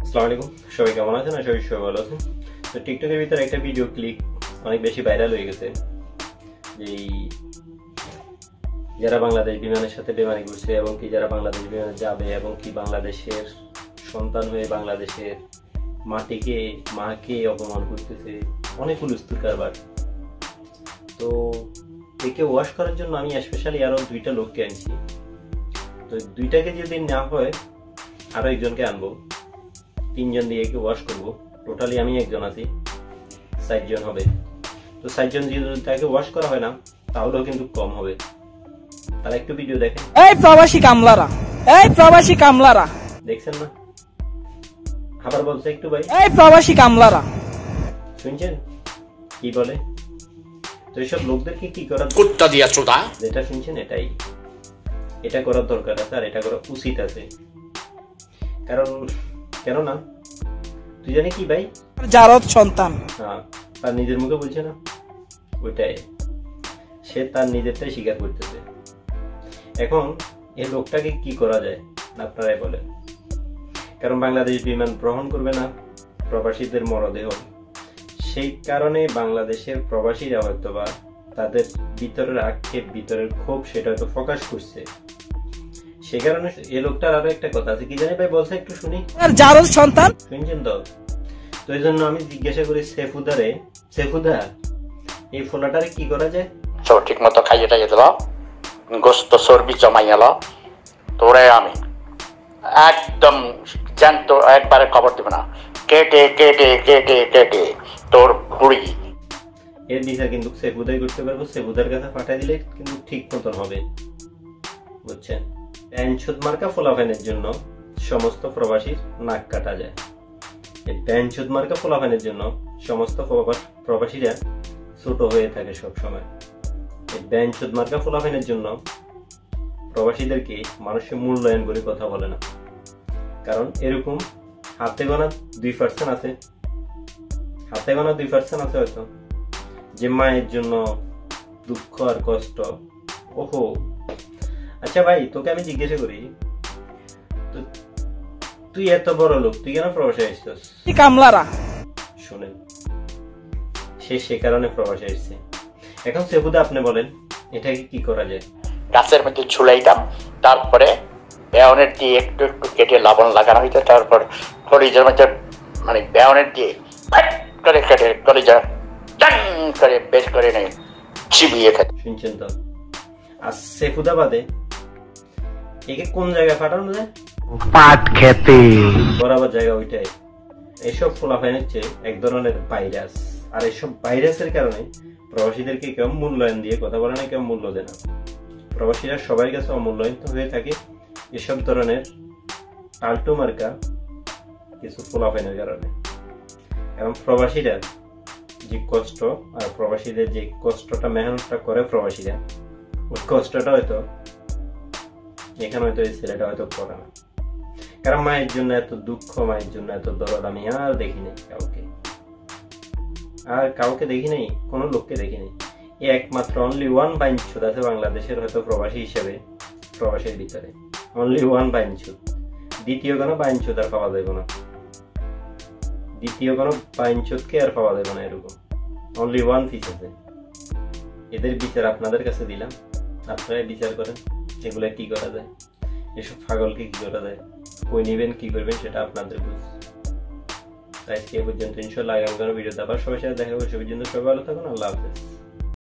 আসসালামু আলাইকুম, সবাই কেমন আছেন? আশা করি সবাই ভালো আছেন। তো টিকটকের ভিতরে একটা ভিডিও ক্লিক অনেক বেশি ভাইরাল হয়ে গেছে, যে যারা বাংলাদেশ বিমানের সাথে বেমানি করছে এবং কি যারা বাংলাদেশ বিমানে যাবে এবং কি বাংলাদেশের সন্তান হয়ে বাংলাদেশের মাটিকে মাকে অপমান করতেছে, অনেক উলুস্তুর কারবার। তো একে ওয়াশ করার জন্য আমি স্পেশালি আরো দুইটা লোককে আনছি। তো দুইটাকে যদি না হয় আরো একজনকে আনবো, তিনজন দিয়ে একে ওয়াশ করবো। টোটালি আমি একজন আছি, 60 জন হবে। তো 60 জন যদি তাকে ওয়াশ করা হয় না তাহলেও কিন্তু কম হবে। তারা একটু ভিডিও দেখেন। এই প্রবাসী কামলারা দেখছেন না? আবার বলছে একটু ভাই, এই প্রবাসী কামলারা শুনছেন কি বলে? তো এইসব লোকদেরকে কি করা, কুত্তা দিয়া চোদা, যেটা শুনছেন এটা করার দরকার আছে আর এটা করা উচিত আছে। কারণ কেননা তুই জানি কি ভাই, জারদ সন্তান হ্যাঁ, তার নিজের মুখে বলছে না, ওইটাই সে তার নিজেরটাই স্বীকার করতেছে। এখন এই লোকটাকে কি করা যায় আপনারাই বলেন। কারণ বাংলাদেশ বিমান গ্রহণ করবে না প্রবাসীদের মরদেহ, সেই কারণে বাংলাদেশের প্রবাসীরা হয়তো বা তাদের ভিতরের আক্ষেপ, ভিতরের ক্ষোভ সেটা হয়তো প্রকাশ করছে। সে কারণে এই লোকটার আরো একটা কথা আছে, কি জানি ভাই বলছে একটু শুনি। জারদ সন্তান শুনছেন তো? তো এই জন্য আমি জিজ্ঞাসা করি সেফুদা এই ফোলাটারে কি করা যায়? সব ঠিক মতো খাইয়ে টাইয়ে দিল, গোস্ত চর্বি জমাই এলো, তোরে আমি একদম জ্যান্ত একবারে খবর দিব না, কেটে কেটে কেটে কেটে তোর ভুড়ি। এর বিচার কিন্তু সেফুদাই করতে পারবো। সেফুদার কাছে পাঠিয়ে দিলে কিন্তু ঠিক মতন হবে, বুঝছেন? প্যানছুদ মার্কা ফোলাফাইনের জন্য সমস্ত প্রবাসীর নাক কাটা যায়। এই প্যানছুদ মার্কা ফোলাফাইনের জন্য সমস্ত প্রবাসীরা ছোট হয়ে থাকে সব সময়। এই প্যানছুদ মার্কা ফোলাফাইনের জন্য প্রবাসীদেরকে মানুষের মূল্যায়ন করে কথা বলে না। কারণ এরকম হাতে গোনা 2% আছে, হাতে গোনা 2% আছে হয়তো, যে মায়ের জন্য দুঃখ আর কষ্ট। ওহো, আচ্ছা ভাই, তোকে আমি জিজ্ঞাসা করি, তুই এত বড় লোক, তুই কেন প্রবাসে আসছিস? কামলারা শুনেন, সে কারণে প্রবাসে আসছে। এখন সেবুদা আপনি বলেন এটাকে কি করা যায়? গাছের মধ্যে ঝুলাইতাম, তারপরে বেয়নের দিয়ে একটু একটু কেটে লবণ লাগানো হইতো, তারপর কলিজার মধ্যে মানে বেয়নের দিয়ে ফাট করে কেটে কলিজা টান করে বের করে নেই চিবিয়ে খেতে। শুনছেন তো? আর সেফুদা বাদে একে কোন জায়গায় পাঠানো যায়? পাট খেতে বরাবর জায়গা ওইটাই। এইসব ফোলাফাইন হচ্ছে এক ধরনের ভাইরাস, আর এইসব ভাইরাসের কারণে প্রবাসীদেরকে কেউ মূল্যায়ন দিয়ে কথা বলে না, কেউ মূল্য দেয় না। প্রবাসীরা সবার কাছে অমূল্যায়িত হয়ে থাকে এসব ধরনের আল্টো মার্কা কিছু ফোলাফাইনের কারণে। এবং প্রবাসীরা যে কষ্ট, আর প্রবাসীদের যে কষ্টটা মেহনতটা করে প্রবাসীরা, ওই কষ্টটা হয়তো এখানে হয়তো এই ছেলেটা হয়তো করে না। কারণ মায়ের জন্য এত দুঃখ, মায়ের জন্য এত দরদ আমি আর দেখি নাই কাউকে দেখি নাই, কোনো লোককে দেখি নাই। একমাত্র অনলি ওয়ান বাইনছুদ আছে বাংলাদেশের হয়তো প্রবাসী হিসেবে, প্রবাসীর ভিতরে অনলি ওয়ান বাইনছুদ। দ্বিতীয় কোনো বাইনছুদ আর পাওয়া যাবে না, দ্বিতীয় কোনো বাইনছুদকে আর পাওয়া যাবে না, এরকম অনলি ওয়ান পিস আছে। এদের বিচার আপনাদের কাছে দিলাম, আপনারাই বিচার করেন এগুলো কি করা যায়, এসব পাগলকে কি করা যায়, কই নিবেন, কি করবেন সেটা আপনাদের বুঝ। আজকে পর্যন্ত ইনশাআল্লাহ আগামী কোনো ভিডিওতে আবার সবার সাথে দেখা হবে। সে পর্যন্ত সবাই ভালো থাকুন, আল্লাহ হাফেজ।